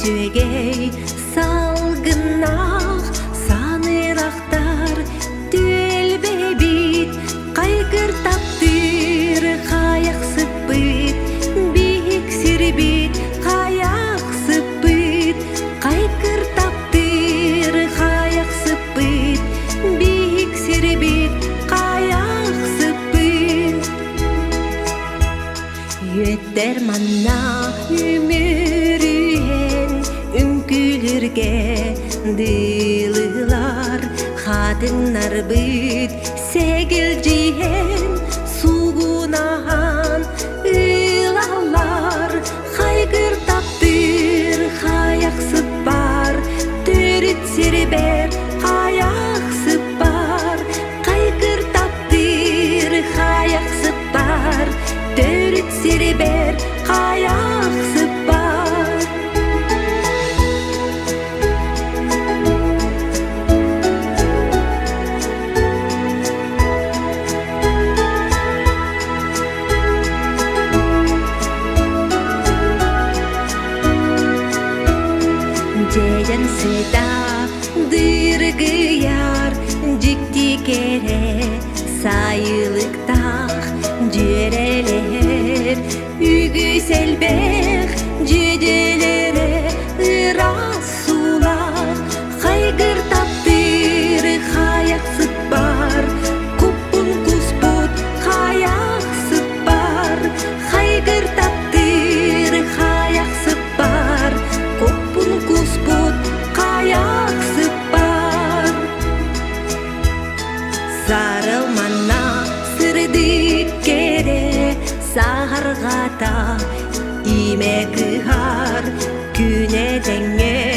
Түгей салгынақ санырақтар түлбебит қайғыртаптыр қаяқсып бит биік сірбит қаяқсып бит қайғыртаптыр қаяқсып бит биік сірбит қаяқсып бит өттер манна Үмкүлерге дылылар хатыннар бит сегил жиен сугунан ылалар хайгыртаптыр хаяқсып бар төрүт сербер хаяқсып бар хайгыртаптыр хаяқсып бар төрүт сербер хаяқсып бар Жейден сыда дыргыяр жикти кере сайылыктах жерелер үгү селбех жеделере ырас сулах хайгыртаптыр хаяқсып бар куппун куспут хаяқсып бар хайгыртаптыр хаяқсып бар куппун куспут хаяқсып бар Сарылмана сырдык кере сағарғата име кыхар күне теңе